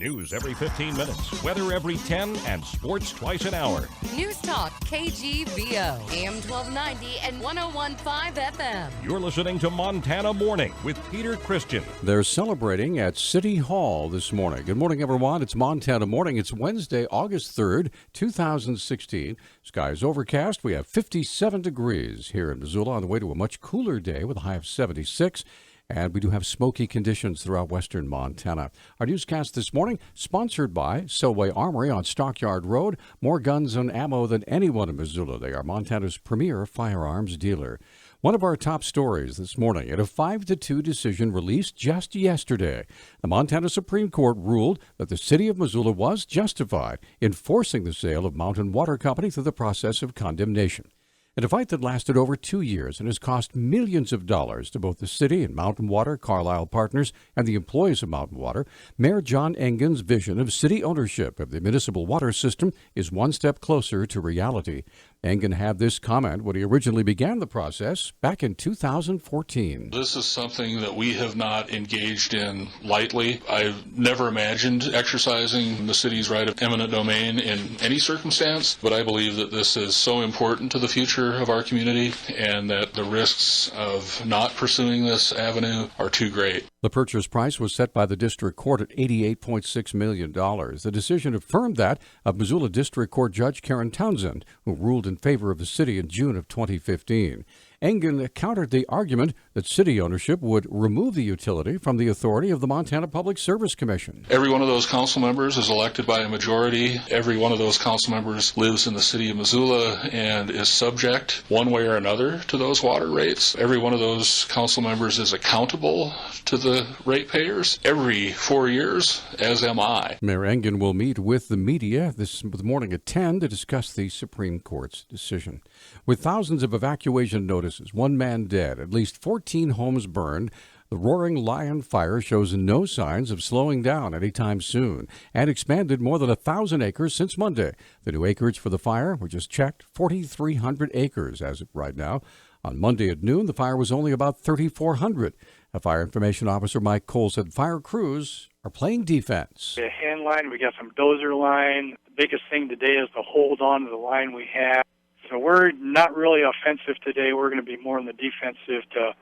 News every 15 minutes, weather every 10, and sports twice an hour. Newstalk, KGVO, AM 1290 and 101.5 FM. You're listening to Montana Morning with Peter Christian. They're celebrating at City Hall this morning. Good morning, everyone. It's Montana Morning. It's Wednesday, August 3rd, 2016. Skies overcast. We have 57 degrees here in Missoula on the way to a much cooler day with a high of 76. And we do have smoky conditions throughout western Montana. Our newscast this morning, sponsored by Selway Armory on Stockyard Road. More guns and ammo than anyone in Missoula. They are Montana's premier firearms dealer. One of our top stories this morning, in a 5-2 decision released just yesterday, the Montana Supreme Court ruled that the city of Missoula was justified in forcing the sale of Mountain Water Company through the process of condemnation. In a fight that lasted over 2 years and has cost millions of dollars to both the city and Mountain Water, Carlisle Partners, and the employees of Mountain Water, Mayor John Engen's vision of city ownership of the municipal water system is one step closer to reality. Engen had this comment when he originally began the process back in 2014. This is something that we have not engaged in lightly. I've never imagined exercising the city's right of eminent domain in any circumstance, but I believe that this is so important to the future of our community and that the risks of not pursuing this avenue are too great. The purchase price was set by the district court at $88.6 million. The decision affirmed that of Missoula District Court Judge Karen Townsend, who ruled in favor of the city in June of 2015. Engen countered the argument that city ownership would remove the utility from the authority of the Montana Public Service Commission. Every one of those council members is elected by a majority. Every one of those council members lives in the city of Missoula and is subject one way or another to those water rates. Every one of those council members is accountable to the ratepayers every 4 years, as am I. Mayor Engen will meet with the media this morning at 10 to discuss the Supreme Court's decision. With thousands of evacuation notices, one man dead, at least 14 homes burned, the Roaring Lion fire shows no signs of slowing down anytime soon and expanded more than 1,000 acres since Monday. The new acreage for the fire, we just checked, 4,300 acres as of right now. On Monday at noon, the fire was only about 3,400. A fire information officer, Mike Cole, said fire crews are playing defense. A hand line, we got some dozer line. The biggest thing today is to hold on to the line we have. So we're not really offensive today. We're going to be more on the defensive to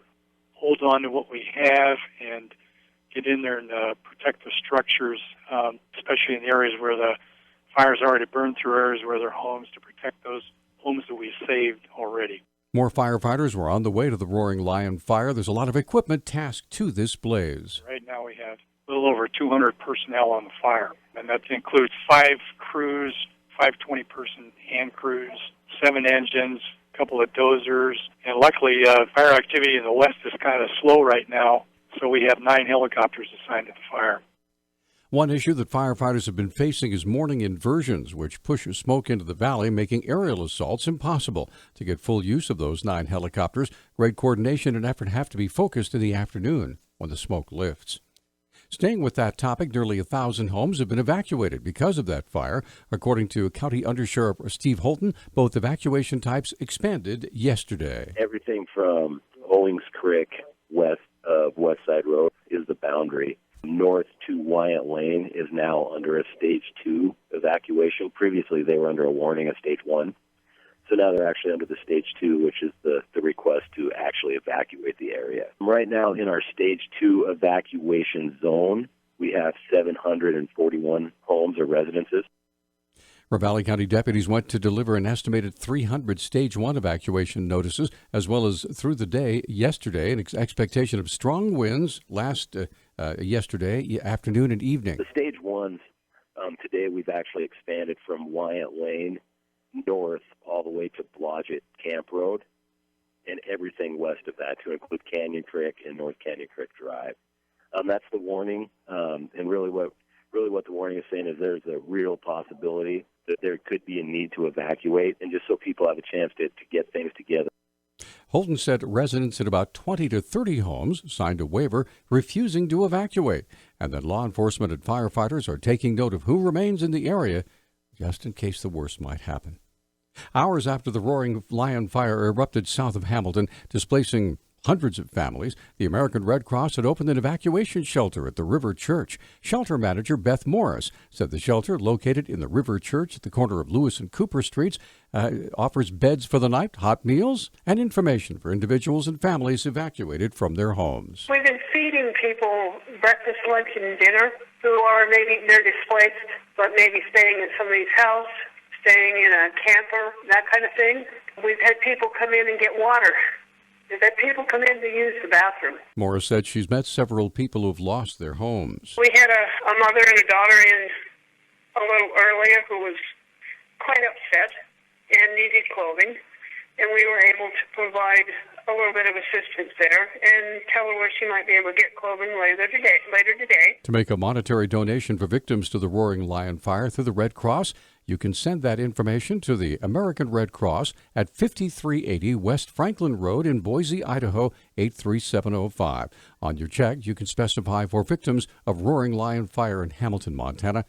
hold on to what we have and get in there and protect the structures, especially in the areas where the fire's already burned through, areas where there are homes, to protect those homes that we saved already. More firefighters were on the way to the Roaring Lion fire. There's a lot of equipment tasked to this blaze. Right now we have a little over 200 personnel on the fire, and that includes 5 crews, 5 20-person hand crews, 7 engines, a couple of dozers, and luckily fire activity in the west is kind of slow right now, so we have 9 helicopters assigned to the fire. One issue that firefighters have been facing is morning inversions, which pushes smoke into the valley, making aerial assaults impossible. To get full use of those 9 helicopters, great coordination and effort have to be focused in the afternoon when the smoke lifts. Staying with that topic, nearly 1,000 homes have been evacuated because of that fire. According to County Undersheriff Steve Holton, both evacuation types expanded yesterday. Everything from Owings Creek west of West Side Road is the boundary. North to Wyatt Lane is now under a Stage 2 evacuation. Previously, they were under a warning of Stage 1. So now they're actually under the Stage 2, which is the request to actually evacuate the area. Right now, in our Stage 2 evacuation zone, we have 741 homes or residences. Ravalli County deputies went to deliver an estimated 300 Stage 1 evacuation notices, as well as through the day yesterday, an expectation of strong winds yesterday afternoon and evening. The Stage 1s, today we've actually expanded from Wyatt Lane north all the way to Blodgett Camp Road and everything west of that to include Canyon Creek and North Canyon Creek Drive. That's the warning, and really what the warning is saying is there's a real possibility that there could be a need to evacuate, and just so people have a chance to get things together. Holton said residents in about 20 to 30 homes signed a waiver refusing to evacuate, and that law enforcement and firefighters are taking note of who remains in the area just in case the worst might happen. Hours after the Roaring Lion fire erupted south of Hamilton, displacing hundreds of families, the American Red Cross had opened an evacuation shelter at the River Church. Shelter manager Beth Morris said the shelter, located in the River Church at the corner of Lewis and Cooper Streets, offers beds for the night, hot meals, and information for individuals and families evacuated from their homes. We've been feeding people breakfast, lunch, and dinner who are maybe they're displaced, but maybe staying in somebody's house, staying in a camper, that kind of thing. We've had people come in and get water. We've had people come in to use the bathroom. Morris said she's met several people who've lost their homes. We had a mother and a daughter in a little earlier who was quite upset and needed clothing, and we were able to provide a little bit of assistance there and tell her where she might be able to get clothing later today. To make a monetary donation for victims to the Roaring Lion Fire through the Red Cross, you can send that information to the American Red Cross at 5380 West Franklin Road in Boise, Idaho, 83705. On your check, you can specify for victims of Roaring Lion Fire in Hamilton, Montana.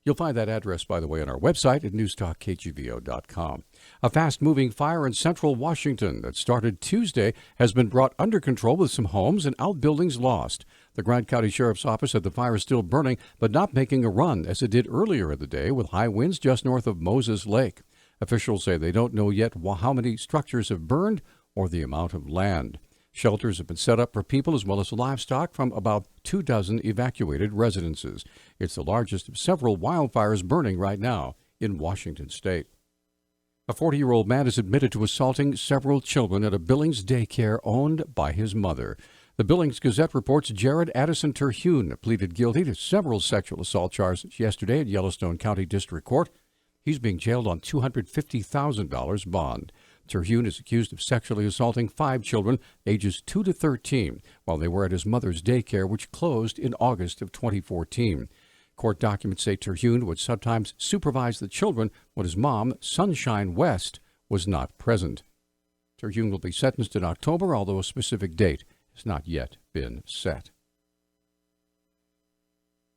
You'll find that address, by the way, on our website at newstalkkgvo.com. A fast-moving fire in central Washington that started Tuesday has been brought under control with some homes and outbuildings lost. The Grant County Sheriff's Office said the fire is still burning, but not making a run as it did earlier in the day with high winds just north of Moses Lake. Officials say they don't know yet how many structures have burned or the amount of land. Shelters have been set up for people as well as livestock from about 24 evacuated residences. It's the largest of several wildfires burning right now in Washington state. A 40-year-old man is admitted to assaulting several children at a Billings daycare owned by his mother. The Billings Gazette reports Jared Addison Terhune pleaded guilty to several sexual assault charges yesterday at Yellowstone County District Court. He's being jailed on $250,000 bond. Terhune is accused of sexually assaulting 5 children, ages 2 to 13, while they were at his mother's daycare, which closed in August of 2014. Court documents say Terhune would sometimes supervise the children when his mom, Sunshine West, was not present. Terhune will be sentenced in October, although a specific date has not yet been set.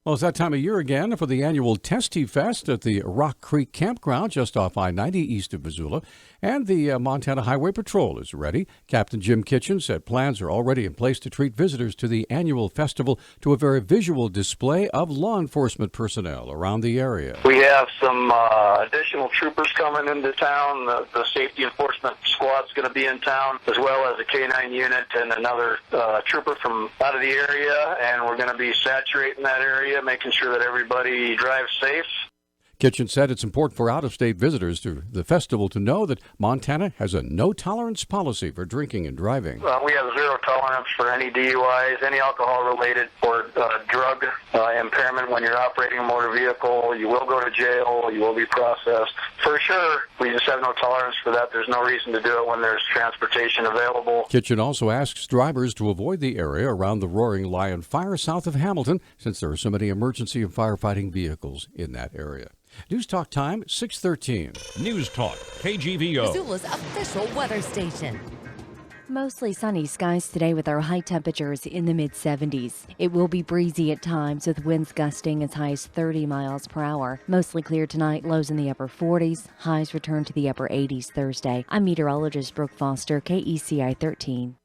Well, it's that time of year again for the annual Testy Fest at the Rock Creek Campground just off I-90 east of Missoula. And the Montana Highway Patrol is ready. Captain Jim Kitchen said plans are already in place to treat visitors to the annual festival to a very visual display of law enforcement personnel around the area. We have some additional troopers coming into town. The safety enforcement squad's going to be in town, as well as a K-9 unit and another trooper from out of the area. And we're going to be saturating that area, making sure that everybody drives safe. Kitchen said it's important for out-of-state visitors to the festival to know that Montana has a no-tolerance policy for drinking and driving. We have zero tolerance for any DUIs, any alcohol-related or drug impairment when you're operating a motor vehicle. You will go to jail. You will be processed. For sure, we just have no tolerance for that. There's no reason to do it when there's transportation available. Kitchen also asks drivers to avoid the area around the Roaring Lion Fire south of Hamilton, since there are so many emergency and firefighting vehicles in that area. News Talk time, 6:13. News Talk, KGVO. Missoula's official weather station. Mostly sunny skies today with our high temperatures in the mid-70s. It will be breezy at times with winds gusting as high as 30 miles per hour. Mostly clear tonight, lows in the upper 40s. Highs return to the upper 80s Thursday. I'm meteorologist Brooke Foster, KECI 13.